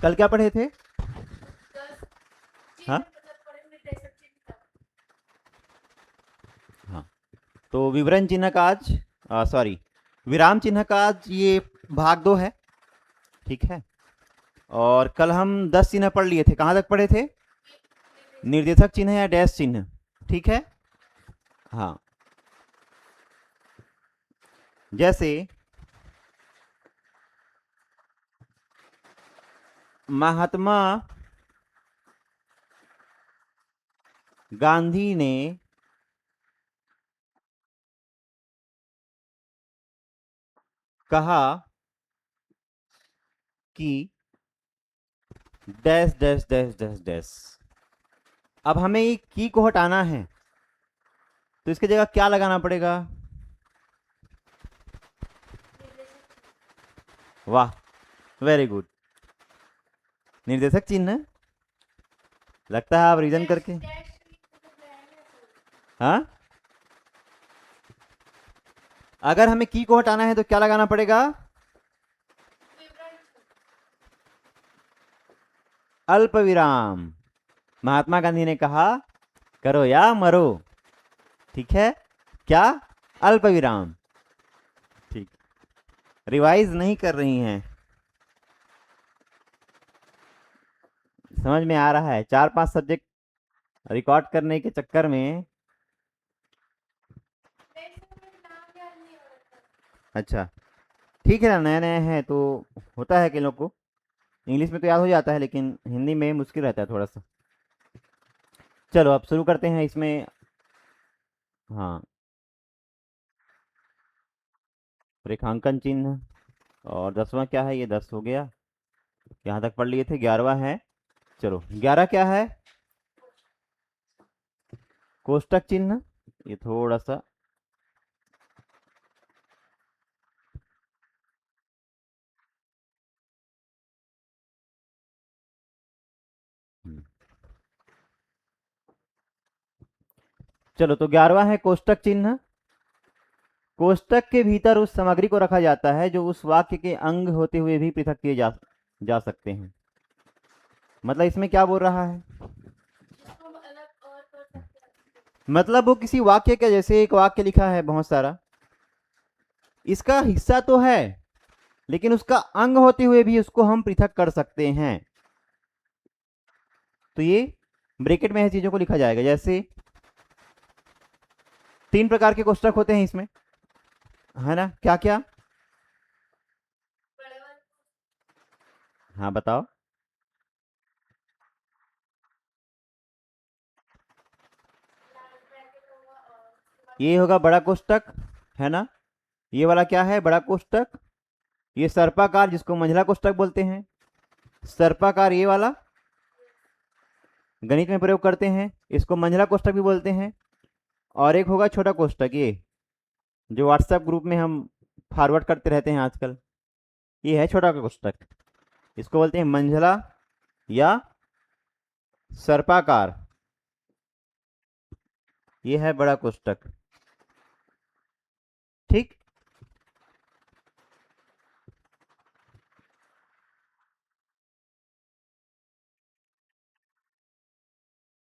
कल क्या पढ़े थे? हाँ हाँ, तो विवरण चिन्ह का आज सॉरी विराम चिन्ह का आज ये भाग 2 है, ठीक है। और कल हम 10 चिन्ह पढ़ लिए थे। कहाँ तक पढ़े थे? निर्देशक चिन्ह या डैश चिन्ह, ठीक है। हाँ, जैसे महात्मा गांधी ने कहा कि dash dash dash dash dash. अब हमें ये की को हटाना है, तो इसकी जगह क्या लगाना पड़ेगा? वाह, वेरी गुड, निर्देशक चिन्ह। लगता है आप रीजन करके। हाँ, अगर हमें की को हटाना है तो क्या लगाना पड़ेगा? अल्प विराम। महात्मा गांधी ने कहा करो या मरो, ठीक है। क्या? अल्प विराम, ठीक। रिवाइज नहीं कर रही हैं, समझ में आ रहा है। 4-5 सब्जेक्ट रिकॉर्ड करने के चक्कर में। अच्छा, ठीक है ना, नया नया है तो होता है कि लोग को इंग्लिश में तो याद हो जाता है, लेकिन हिंदी में मुश्किल रहता है थोड़ा सा। चलो अब शुरू करते हैं इसमें। हाँ, रेखांकन चिन्ह। और 10वां क्या है? ये 10 हो गया, यहाँ तक पढ़ लिए थे। 11वां है, चलो 11 क्या है? कोष्टक चिन्ह। ये थोड़ा सा चलो, तो 11वां है कोष्टक चिन्ह। कोष्टक के भीतर उस सामग्री को रखा जाता है जो उस वाक्य के अंग होते हुए भी पृथक किए जा सकते हैं। मतलब इसमें क्या बोल रहा है? मतलब वो किसी वाक्य का, जैसे एक वाक्य लिखा है बहुत सारा, इसका हिस्सा तो है लेकिन उसका अंग होते हुए भी उसको हम पृथक कर सकते हैं। तो ये ब्रैकेट में ऐसी चीजों को लिखा जाएगा। जैसे 3 प्रकार के कोष्टक होते हैं इसमें, है ना? क्या क्या? हाँ बताओ। ये होगा बड़ा कोष्टक, है ना? ये वाला क्या है? बड़ा कोष्टक। ये सर्पाकार, जिसको मंझला कोष्टक बोलते हैं, सर्पाकार ये वाला गणित में प्रयोग करते हैं, इसको मंझला कोष्टक भी बोलते हैं। और एक होगा छोटा कोष्टक, ये जो व्हाट्सएप ग्रुप में हम फॉरवर्ड करते रहते हैं आजकल, ये है छोटा कोष्टक। इसको बोलते हैं मंझला या सर्पाकार। ये है बड़ा कोष्टक, ठीक।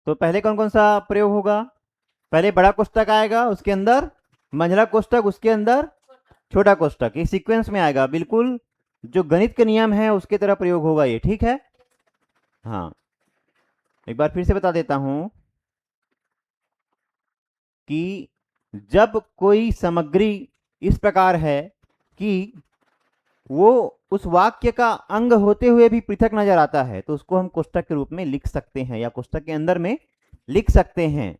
तो पहले कौन कौन सा प्रयोग होगा? पहले बड़ा कोष्टक आएगा, उसके अंदर मंझला कोष्टक, उसके अंदर छोटा कोष्टक। ये सीक्वेंस में आएगा, बिल्कुल जो गणित के नियम है उसके तरह प्रयोग होगा ये, ठीक है। हाँ, एक बार फिर से बता देता हूं कि जब कोई सामग्री इस प्रकार है कि वो उस वाक्य का अंग होते हुए भी पृथक नजर आता है, तो उसको हम कोष्टक के रूप में लिख सकते हैं या कोष्टक के अंदर में लिख सकते हैं।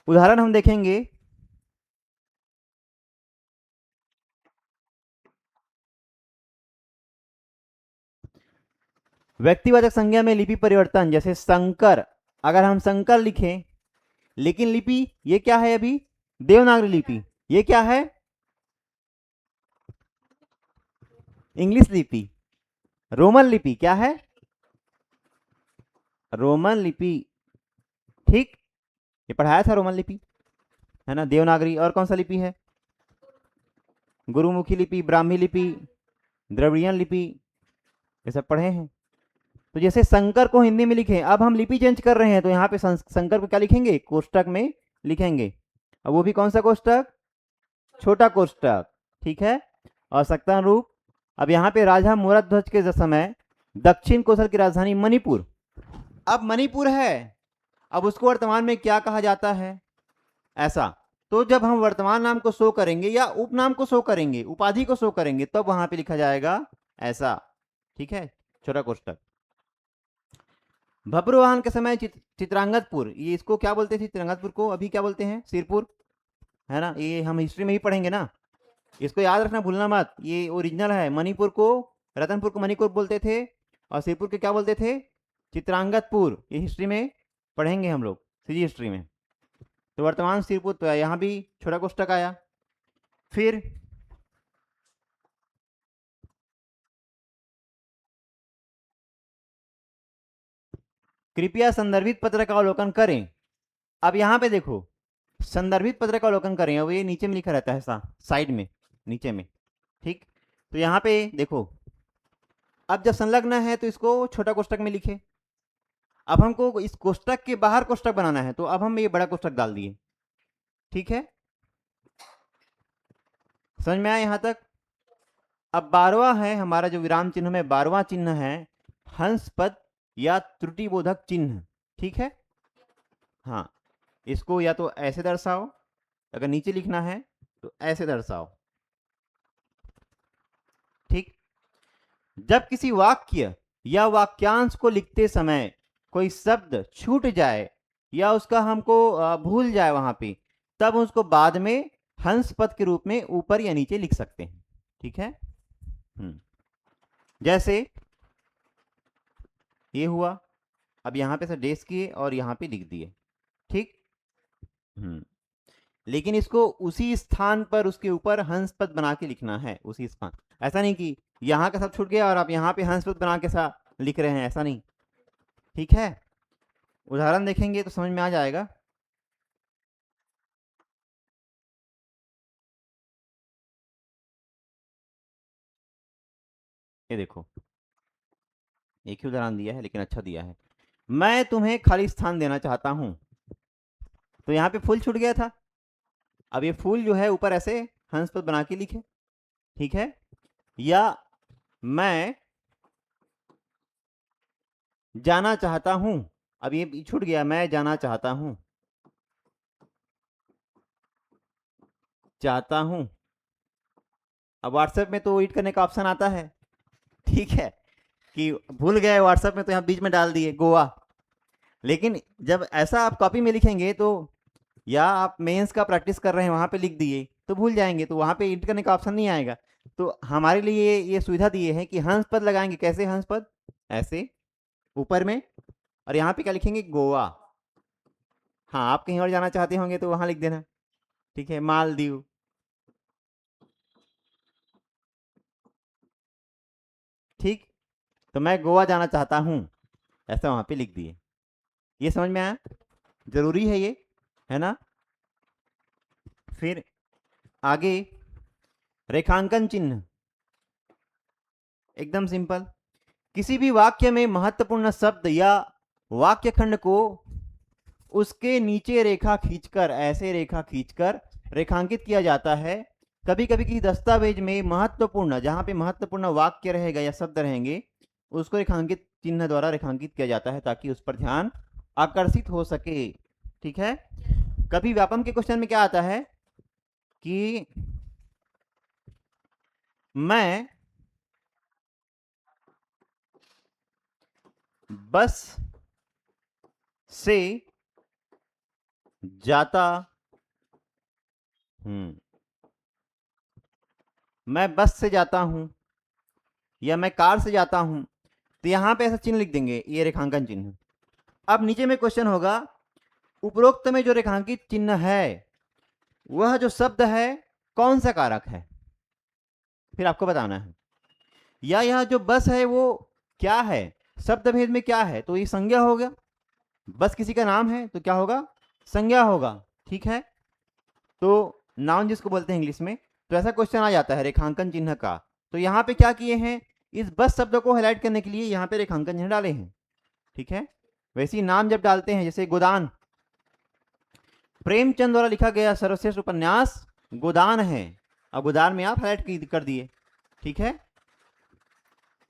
उदाहरण हम देखेंगे। व्यक्तिवाचक संज्ञा में लिपि परिवर्तन, जैसे शंकर। अगर हम शंकर लिखें, लेकिन लिपि ये क्या है? अभी देवनागरी लिपि। ये क्या है? इंग्लिश लिपि। रोमन लिपि क्या है? रोमन लिपि, ठीक। ये पढ़ाया था रोमन लिपि, है ना? देवनागरी। और कौन सा लिपि है? गुरुमुखी लिपि, ब्राह्मी लिपि, द्रविड़ियन लिपि, ये सब पढ़े हैं। तो जैसे शंकर को हिंदी में लिखे, अब हम लिपि चेंज कर रहे हैं तो यहाँ पे शंकर को क्या लिखेंगे, कोष्टक में लिखेंगे। अब वो भी कौन सा कोष्टक, छोटा कोष्टक, ठीक है। और सत्तान रूप, अब यहाँ पे राजा मूरध्वज के समय दक्षिण कोसल की राजधानी मणिपुर, अब मणिपुर है, अब उसको वर्तमान में क्या कहा जाता है, ऐसा। तो जब हम वर्तमान नाम को शो करेंगे या उपनाम को शो करेंगे, उपाधि को शो करेंगे, तब वहां पे लिखा जाएगा ऐसा, ठीक है, छोटा कोष्टक। भब्रुवाहन के समय चित्रांगतपुर, ये इसको क्या बोलते थे, चित्रांगतपुर को अभी क्या बोलते हैं, सिरपुर, है ना, ये हम हिस्ट्री में ही पढ़ेंगे ना, इसको याद रखना, भूलना मत, ये ओरिजिनल है। मणिपुर को, रतनपुर को मणिपुर बोलते थे, और सिरपुर के क्या बोलते थे, चित्रांगतपुर, ये हिस्ट्री में पढ़ेंगे हम लोग, सीजी हिस्ट्री में। तो वर्तमान सिरपुर, तो यहाँ भी छोटा कोष्टक आया। फिर कृपया संदर्भित पत्र का अवलोकन करें। अब यहाँ पे देखो, संदर्भित पत्र का अवलोकन करें, अब ये नीचे में लिखा रहता है साइड में, नीचे में, ठीक। तो यहाँ पे देखो, अब जब संलग्न है तो इसको छोटा कोष्टक में लिखे। अब हमको इस कोष्टक के बाहर कोष्टक बनाना है, तो अब हम ये बड़ा कोष्टक डाल दिए, ठीक है, समझ में आया यहाँ तक। अब 12वां है हमारा जो विराम चिन्ह में 12वां चिन्ह है हंस पद या त्रुटिबोधक चिन्ह, ठीक है। हाँ, इसको या तो ऐसे दर्शाओ, अगर नीचे लिखना है तो ऐसे दर्शाओ, ठीक। जब किसी वाक्य या वाक्यांश को लिखते समय कोई शब्द छूट जाए या उसका हमको भूल जाए वहां पे, तब उसको बाद में हंस पद के रूप में ऊपर या नीचे लिख सकते हैं, ठीक है। जैसे ये हुआ, अब यहाँ पे डेस किए और यहाँ पे लिख दिए, ठीक। लेकिन इसको उसी स्थान पर उसके ऊपर हंस पद बना के लिखना है, उसी स्थान, ऐसा नहीं कि यहाँ का सब छूट गया और आप यहाँ पे हंस पद बना के साथ लिख रहे हैं, ऐसा नहीं, ठीक है। उदाहरण देखेंगे तो समझ में आ जाएगा। ये देखो, एक ही उदाहरण दिया है लेकिन अच्छा दिया है। मैं तुम्हें खाली स्थान देना चाहता हूं, तो यहाँ पे फूल छूट गया था, अब ये फूल जो है ऊपर ऐसे हंस पद बना के लिखे, ठीक है। या मैं जाना चाहता हूं, अब ये छूट गया, मैं जाना चाहता हूं, चाहता हूं। अब व्हाट्सएप में तो एडिट करने का ऑप्शन आता है, ठीक है, कि भूल गए व्हाट्सएप में तो यहाँ बीच में डाल दिए गोवा, लेकिन जब ऐसा आप कॉपी में लिखेंगे तो, या आप मेंस का प्रैक्टिस कर रहे हैं वहां पे लिख दिए तो भूल जाएंगे, तो वहां पे एडिट करने का ऑप्शन नहीं आएगा। तो हमारे लिए ये सुविधा दिए है कि हंस पद लगाएंगे, कैसे हंस पद, ऐसे ऊपर में, और यहाँ पे क्या लिखेंगे, गोवा। हाँ, आप कहीं और जाना चाहते होंगे तो वहां लिख देना, ठीक है, मालदीव, ठीक। तो मैं गोवा जाना चाहता हूं, ऐसा वहां पे लिख दिए। ये समझ में आया, जरूरी है ये, है ना। फिर आगे रेखांकन चिन्ह, एकदम सिंपल, किसी भी वाक्य में महत्वपूर्ण शब्द या वाक्य खंड को उसके नीचे रेखा खींचकर, ऐसे रेखा खींचकर रेखांकित किया जाता है। कभी कभी किसी दस्तावेज में महत्वपूर्ण, जहां पे महत्वपूर्ण वाक्य रहेगा या शब्द रहेंगे, उसको रेखांकित चिन्ह द्वारा रेखांकित किया जाता है ताकि उस पर ध्यान आकर्षित हो सके, ठीक है। कभी व्यापम के क्वेश्चन में क्या आता है कि मैं बस से जाता मैं बस से जाता हूं या मैं कार से जाता हूं, तो यहां पे ऐसा चिन्ह लिख देंगे, ये रेखांकन चिन्ह। अब नीचे में क्वेश्चन होगा, उपरोक्त में जो रेखांकित चिन्ह है वह जो शब्द है कौन सा कारक है, फिर आपको बताना है। या यह जो बस है वो क्या है, शब्द भेद में क्या है, तो ये संज्ञा होगा, बस किसी का नाम है तो क्या होगा, संज्ञा होगा, ठीक है। तो नाउन जिसको बोलते हैं इंग्लिश में, तो ऐसा क्वेश्चन आ जाता है रेखांकन चिन्ह का। तो यहाँ पे क्या किए हैं इस बस शब्द को हाईलाइट करने के लिए यहाँ पे रेखांकन चिन्ह डाले हैं, ठीक है। वैसे ही नाम जब डालते हैं, जैसे गोदान, प्रेमचंद द्वारा लिखा गया सर्वश्रेष्ठ उपन्यास गोदान है, अब गोदान में आप हाईलाइट कर दिए, ठीक है।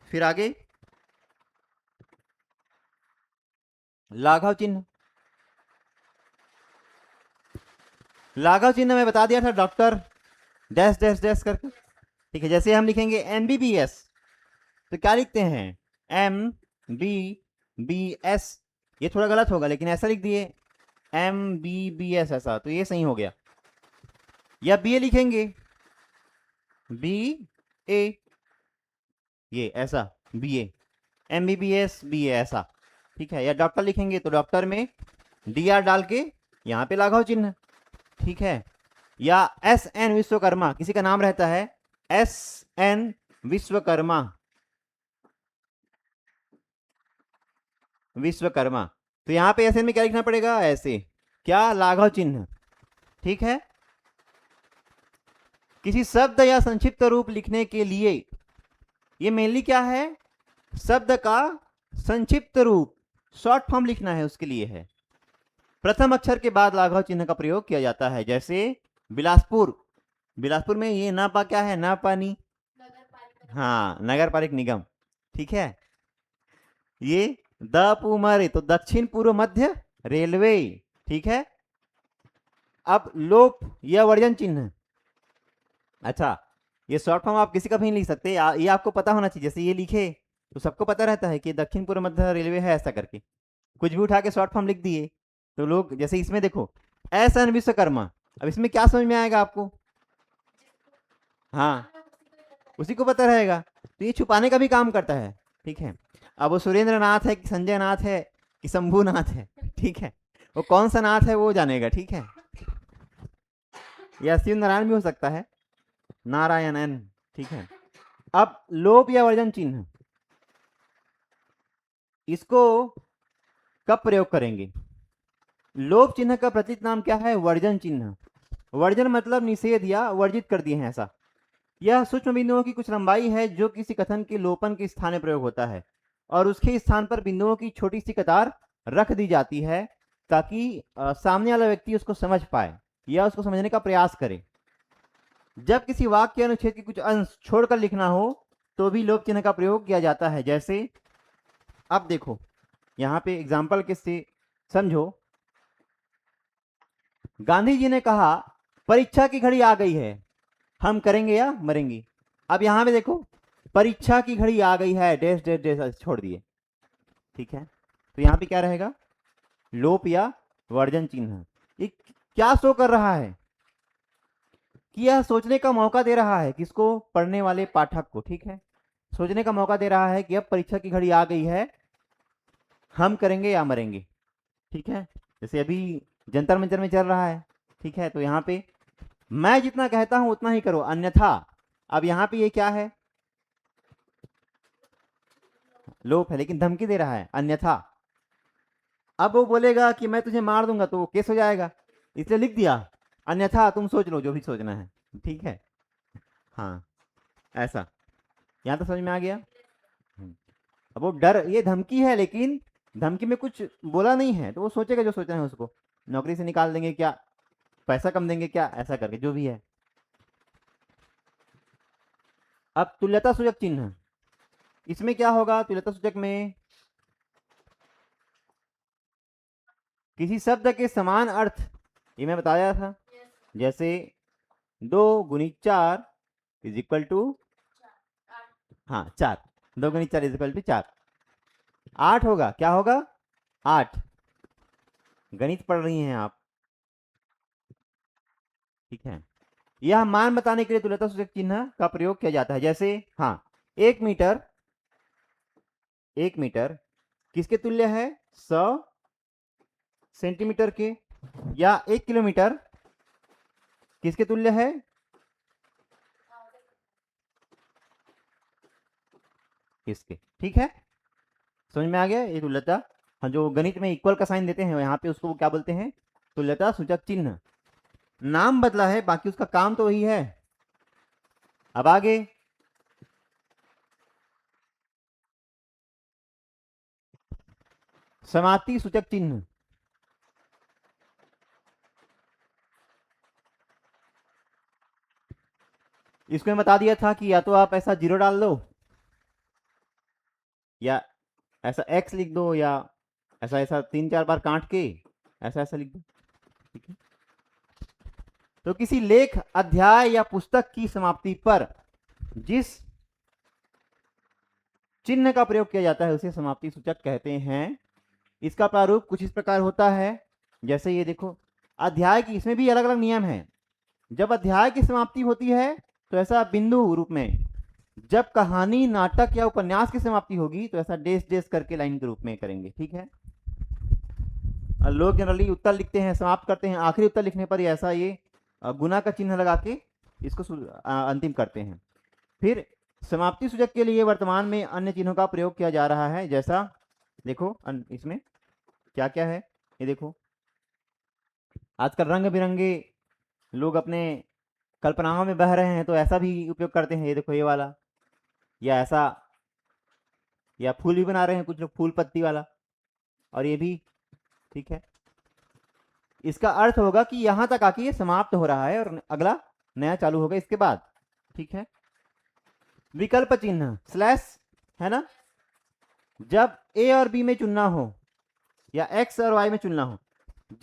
फिर आगे लाघव चिन्ह, लाघव चिन्ह में बता दिया था डॉक्टर डैश डैश डैश करके, ठीक है। जैसे हम लिखेंगे MBBS तो क्या लिखते हैं, MBBS, ये थोड़ा गलत होगा लेकिन ऐसा लिख दिए MBBS ऐसा, तो ये सही हो गया। या BA लिखेंगे BA, ये ऐसा BA, MBBS BA ऐसा, ठीक है। या डॉक्टर लिखेंगे तो डॉक्टर में DR डाल के यहाँ पे लाघव चिन्ह, ठीक है। या SN विश्वकर्मा, किसी का नाम रहता है SN विश्वकर्मा, विश्वकर्मा, तो यहाँ पे SN में क्या लिखना पड़ेगा, ऐसे, क्या, लाघव चिन्ह, ठीक है। किसी शब्द या संक्षिप्त रूप लिखने के लिए, ये मेनली क्या है, शब्द का संक्षिप्त रूप, शॉर्ट फॉर्म लिखना है, उसके लिए है। प्रथम अक्षर के बाद लाघव चिन्ह का प्रयोग किया जाता है, जैसे बिलासपुर, बिलासपुर में ये ना पा क्या है, ना पानी, हाँ, नगर पालिक निगम, ठीक है। ये दपुमरे तो दक्षिण पूर्व मध्य रेलवे, ठीक है। अब लोप या वर्जन चिन्ह, अच्छा, ये शॉर्ट फॉर्म आप किसी का भी नहीं लिख सकते, ये आपको पता होना चाहिए। जैसे ये लिखे तो सबको पता रहता है कि दक्षिण पूर्व मध्य रेलवे है, ऐसा करके कुछ भी उठा के शॉर्ट फॉर्म लिख दिए तो लोग, जैसे इसमें देखो SN विश्वकर्मा, अब इसमें क्या समझ में आएगा आपको, हाँ, उसी को पता रहेगा, तो ये छुपाने का भी काम करता है, ठीक है। अब वो सुरेंद्र नाथ है कि संजय नाथ है कि शंभू नाथ है, ठीक है, वो कौन सा नाथ है वो जानेगा, ठीक है। या शिव नारायण भी हो सकता है, नारायण N, ठीक है। अब लोप या वर्जन चिन्ह, इसको कब प्रयोग करेंगे, लोप चिन्ह का प्रतीक नाम क्या है, वर्जन चिन्ह, वर्जन मतलब निषेध या वर्जित कर दिए हैं, ऐसा। यह सूक्ष्म बिंदुओं की कुछ लंबाई है जो किसी कथन के लोपन के स्थान में प्रयोग होता है और उसके स्थान पर बिंदुओं की छोटी सी कतार रख दी जाती है ताकि सामने वाला व्यक्ति उसको समझ पाए या उसको समझने का प्रयास करे। जब किसी वाक्य अनुच्छेद के कुछ अंश छोड़कर लिखना हो तो भी लोप चिन्ह का प्रयोग किया जाता है। जैसे अब देखो यहाँ पे एग्जाम्पल किससे समझो, गांधी जी ने कहा परीक्षा की घड़ी आ गई है, हम करेंगे या मरेंगे। अब यहां पे देखो परीक्षा की घड़ी आ गई है, डैश डैश डैश छोड़ दिए, ठीक है। तो यहाँ पे क्या रहेगा, लोप या वर्जन चिन्ह। ये क्या शो कर रहा है कि यह सोचने का मौका दे रहा है किसको, पढ़ने वाले पाठक को, ठीक है। सोचने का मौका दे रहा है कि अब परीक्षा की घड़ी आ गई है, हम करेंगे या मरेंगे, ठीक है। जैसे अभी जंतर मंतर में चल रहा है, ठीक है। तो यहाँ पे मैं जितना कहता हूं उतना ही करो अन्यथा, अब यहाँ पे ये क्या है, लोप है लेकिन धमकी दे रहा है, अन्यथा। अब वो बोलेगा कि मैं तुझे मार दूंगा तो वो केस हो जाएगा, इसलिए लिख दिया अन्यथा तुम सोच लो जो भी सोचना है, ठीक है। हाँ, ऐसा, यहाँ तो समझ में आ गया। अब वो डर, ये धमकी है लेकिन धमकी में कुछ बोला नहीं है तो वो सोचेगा जो सोचना है, उसको नौकरी से निकाल देंगे क्या, पैसा कम देंगे क्या, ऐसा करके जो भी है। अब तुल्यता सूचक चिन्ह, इसमें क्या होगा, तुल्यता सूचक में किसी शब्द के समान अर्थ, ये मैं बताया था, जैसे 2 गुणित 4 इज इक्वल टू, हाँ 4, 2 गुणित 4 इज इक्वल टू 4, 8 होगा, क्या होगा 8, गणित पढ़ रही हैं आप, ठीक है। यह मान बताने के लिए तुल्यता सूचक चिन्ह का प्रयोग किया जाता है। जैसे हाँ, 1 मीटर, 1 मीटर किसके तुल्य है, 100 सेंटीमीटर के, या 1 किलोमीटर किसके तुल्य है, इसके, ठीक है। समझ में आ गया ये तुल्यता, हाँ, जो गणित में इक्वल का साइन देते हैं यहाँ पे उसको क्या बोलते हैं, तुल्यता सूचक चिन्ह। नाम बदला है बाकी उसका काम तो वही है। अब आगे समाप्ति सूचक चिन्ह, इसको मैं बता दिया था कि या तो आप ऐसा 0 डाल दो या ऐसा x लिख दो या ऐसा ऐसा 3-4 बार काट के ऐसा ऐसा लिख दो, ठीक है। तो किसी लेख, अध्याय या पुस्तक की समाप्ति पर जिस चिन्ह का प्रयोग किया जाता है उसे समाप्ति सूचक कहते हैं। इसका प्रारूप कुछ इस प्रकार होता है, जैसे ये देखो अध्याय की, इसमें भी अलग अलग नियम है। जब अध्याय की समाप्ति होती है तो ऐसा बिंदु रूप में, जब कहानी, नाटक या उपन्यास की समाप्ति होगी तो ऐसा डेस डेस करके लाइन के रूप में करेंगे, ठीक है। लोग जनरली उत्तर लिखते हैं, समाप्त करते हैं, आखिरी उत्तर लिखने पर ऐसा ये गुना का चिन्ह लगा के इसको अंतिम करते हैं। फिर समाप्ति सूचक के लिए वर्तमान में अन्य चिन्हों का प्रयोग किया जा रहा है, जैसा देखो इसमें क्या क्या है, ये देखो आजकल रंग बिरंगे लोग अपने कल्पनाओं में बह रहे हैं तो ऐसा भी उपयोग करते हैं, ये देखो ये वाला, या ऐसा, या फूल भी बना रहे हैं कुछ लोग, फूल पत्ती वाला, और ये भी, ठीक है। इसका अर्थ होगा कि यहां तक आके ये समाप्त हो रहा है और अगला नया चालू होगा इसके बाद, ठीक है। विकल्प चिन्ह स्लैश है ना, जब ए और बी में चुनना हो या एक्स और वाई में चुनना हो,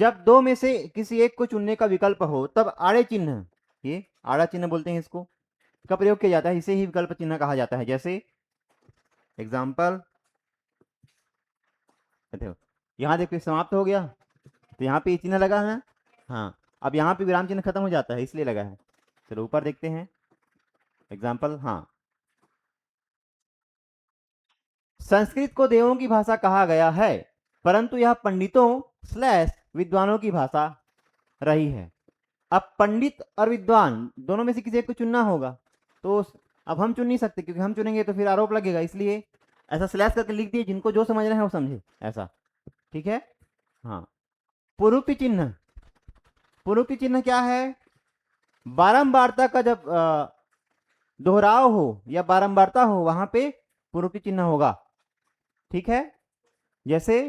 जब दो में से किसी एक को चुनने का विकल्प हो तब आड़े चिन्ह, ये आड़ा चिन्ह बोलते हैं इसको, का प्रयोग किया जाता है, इसे ही विकल्प चिन्ह कहा जाता है। जैसे एग्जाम्पल देखो, यहां देखो समाप्त हो गया तो यहाँ पे चिन्ह लगा है, हाँ, अब यहाँ पे विराम चिन्ह खत्म हो जाता है इसलिए लगा है। चलो ऊपर देखते हैं एग्जाम्पल। हाँ, संस्कृत को देवों की भाषा कहा गया है परंतु यह पंडितों स्लैश विद्वानों की भाषा रही है। अब पंडित और विद्वान दोनों में से किसी एक को चुनना होगा, तो अब हम चुन नहीं सकते क्योंकि हम चुनेंगे तो फिर आरोप लगेगा, इसलिए ऐसा स्लैश करके लिख दिए, जिनको जो समझ रहे हैं वो समझे ऐसा, ठीक है। हाँ, पुरुक्ति चिन्ह, पुरुक्ति चिन्ह क्या है, बारंबारता का जब दोहराव हो या बारंबारता हो वहां पे पुरुक्ति चिन्ह होगा, ठीक है। जैसे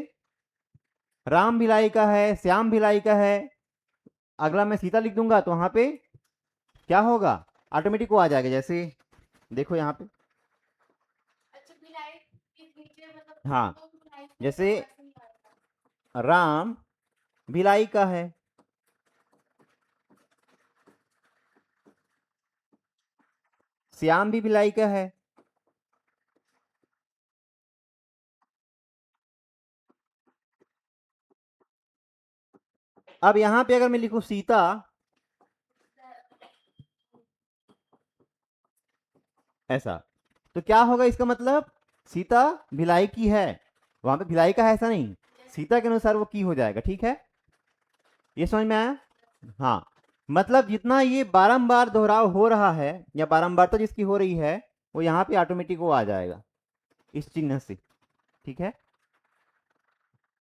राम भिलाई का है, श्याम भिलाई का है, अगला मैं सीता लिख दूंगा तो वहां पे क्या होगा, ऑटोमेटिक वो आ जाएगा। जैसे देखो यहाँ पे, हाँ, जैसे राम भिलाई का है, श्याम भी भिलाई का है, अब यहां पे अगर मैं लिखूं सीता, ऐसा, तो क्या होगा, इसका मतलब सीता भिलाई की है, वहां पे भिलाई का है ऐसा नहीं, सीता के अनुसार वो की हो जाएगा, ठीक है। ये समझ में आया। हाँ, मतलब जितना ये बारंबार दोहराव हो रहा है या बारंबारता जिसकी हो रही है वो यहाँ पे ऑटोमेटिक वो आ जाएगा इस चिन्ह से, ठीक है।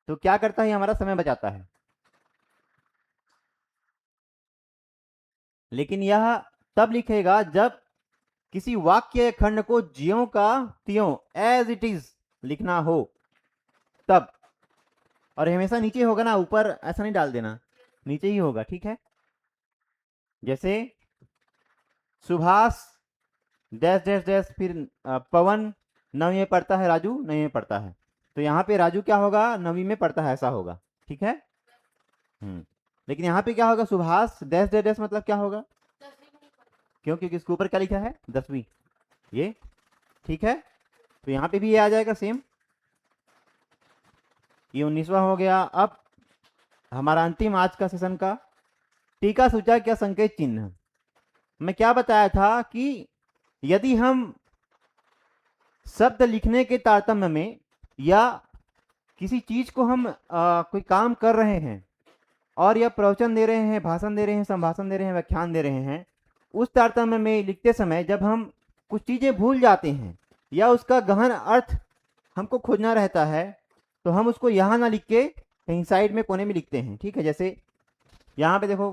तो क्या करता है, हमारा समय बचाता है। लेकिन यह तब लिखेगा जब किसी वाक्य खंड को ज्यों का त्यों एज इट इज लिखना हो तब, और हमेशा नीचे होगा ना, ऊपर ऐसा नहीं डाल देना, नीचे ही होगा, ठीक है। जैसे सुभाष डैश डैश डैश, फिर पवन 9वीं में पढ़ता है, राजू 9वीं में पढ़ता है, तो यहाँ पे राजू क्या होगा, 9वीं में पढ़ता है ऐसा होगा, ठीक है। लेकिन यहाँ पे क्या होगा, सुभाष डैश डैश डैश मतलब क्या होगा, क्यों, क्योंकि इसके ऊपर क्या लिखा है 10वीं, ये, ठीक है। तो यहाँ पे भी ये आ जाएगा सेम, ये 19वां हो गया। अब हमारा अंतिम आज का सेशन का टीका सूचक या संकेत चिन्ह, मैं क्या बताया था कि यदि हम शब्द लिखने के तारतम्य में या किसी चीज को हम कोई काम कर रहे हैं और या प्रवचन दे रहे हैं, भाषण दे रहे हैं, संभाषण दे रहे हैं, व्याख्यान दे रहे हैं, उस तारतम्य में लिखते समय जब हम कुछ चीजें भूल जाते हैं या उसका गहन अर्थ हमको खोजना रहता है तो हम उसको यहाँ ना लिख के कहीं साइड में कोने में लिखते हैं, ठीक है। जैसे यहाँ पे देखो,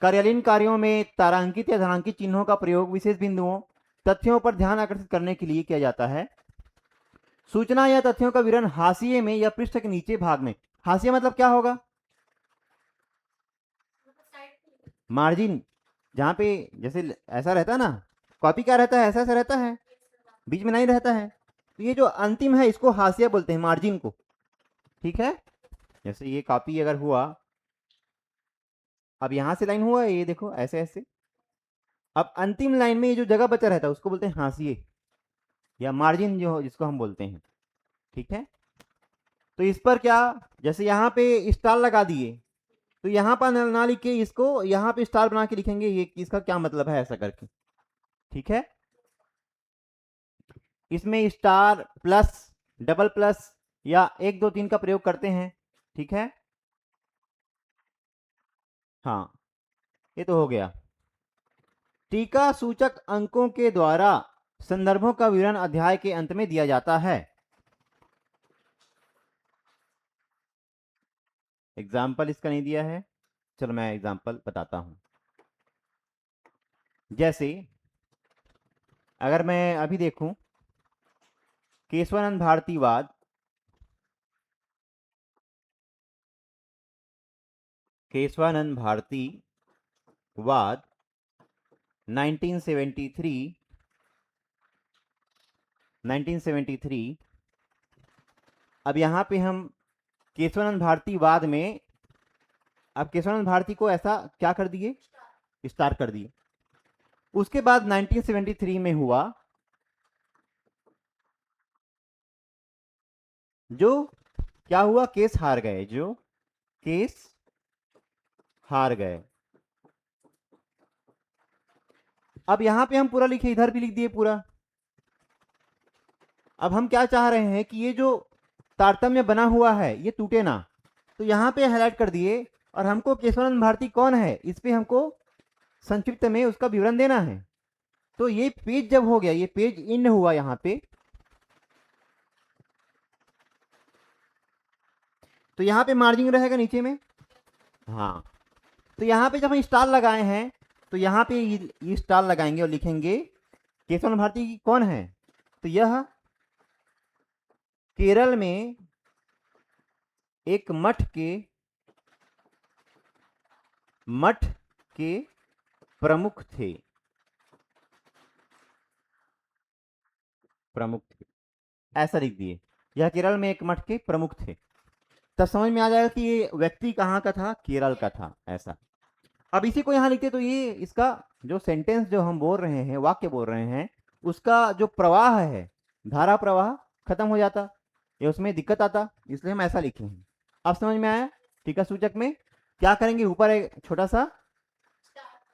कार्यालयीन कार्यों में तारांकित या धनांकित चिन्हों का प्रयोग विशेष बिंदुओं, तथ्यों पर ध्यान आकर्षित करने के लिए किया जाता है। सूचना या तथ्यों का विवरण हाशिए में या पृष्ठ के नीचे भाग में। हाशिया मतलब क्या होगा? मार्जिन, जहां पे जैसे ऐसा रहता है ना, कॉपी क्या रहता है, ऐसा ऐसा रहता है, बीच में नहीं रहता है। तो ये जो अंतिम है इसको हाशिया बोलते हैं, मार्जिन को। ठीक है, जैसे ये कॉपी अगर हुआ, अब यहां से लाइन हुआ, ये देखो ऐसे ऐसे, अब अंतिम लाइन में ये जो जगह बचा रहता है उसको बोलते हैं हाशिए या मार्जिन, जो जिसको हम बोलते हैं। ठीक है, तो इस पर क्या, जैसे यहाँ पे स्टार लगा दिए, तो यहाँ पर ना लिख के इसको यहाँ पे स्टार बना के लिखेंगे, ये इसका क्या मतलब है, ऐसा करके। ठीक है, इसमें स्टार प्लस, डबल प्लस या 1 2 3 का प्रयोग करते हैं। ठीक है, हाँ, ये तो हो गया। टीका सूचक अंकों के द्वारा संदर्भों का विवरण अध्याय के अंत में दिया जाता है। एग्जाम्पल इसका नहीं दिया है, चलो मैं एग्जाम्पल बताता हूं। जैसे अगर मैं अभी देखूं, केशवानंद भारतीवाद, केशवानंद भारतीवाद 1973, अब यहाँ पे हम केशवानंद भारतीवाद में, अब केशवानंद भारती को ऐसा क्या कर दिए, स्टार कर दिए। उसके बाद 1973 में हुआ जो क्या हुआ, केस हार गए, जो केस हार गए। अब यहां पे हम पूरा लिखे, इधर भी लिख दिए पूरा। अब हम क्या चाह रहे हैं कि ये जो तारतम्य बना हुआ है ये टूटे ना, तो यहां पे हाईलाइट कर दिए, और हमको केशवानंद भारती कौन है इस पे हमको संक्षिप्त में उसका विवरण देना है। तो ये पेज जब हो गया, ये पेज इन हुआ यहां पे, तो यहां पे मार्जिन रहेगा नीचे में। हाँ, तो यहां पे जब हम स्टार लगाए हैं, तो यहां पे ये स्टार लगाएंगे और लिखेंगे केशवानंद भारती कौन है, तो यह केरल में एक मठ के प्रमुख थे, ऐसा लिख दिए, यह केरल में एक मठ के प्रमुख थे। तब समझ में आ जाएगा कि ये व्यक्ति कहाँ का था, केरल का था, ऐसा। अब इसी को यहाँ लिखते तो ये इसका जो सेंटेंस जो हम बोल रहे हैं, वाक्य बोल रहे हैं, उसका जो प्रवाह है, धारा प्रवाह खत्म हो जाता, ये उसमें दिक्कत आता, इसलिए हम ऐसा लिखे हैं। अब समझ में आया? टीका सूचक में क्या करेंगे, ऊपर एक छोटा सा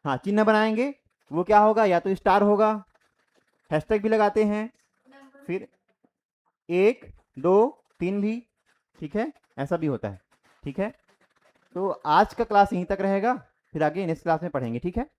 हाँ चिन्ह बनाएंगे, वो क्या होगा, या तो स्टार होगा, हैशटैग भी लगाते हैं, फिर 1 2 3 भी, ठीक है, ऐसा भी होता है। ठीक है, तो आज का क्लास यहीं तक रहेगा, फिर आगे नेक्स्ट क्लास में पढ़ेंगे। ठीक है।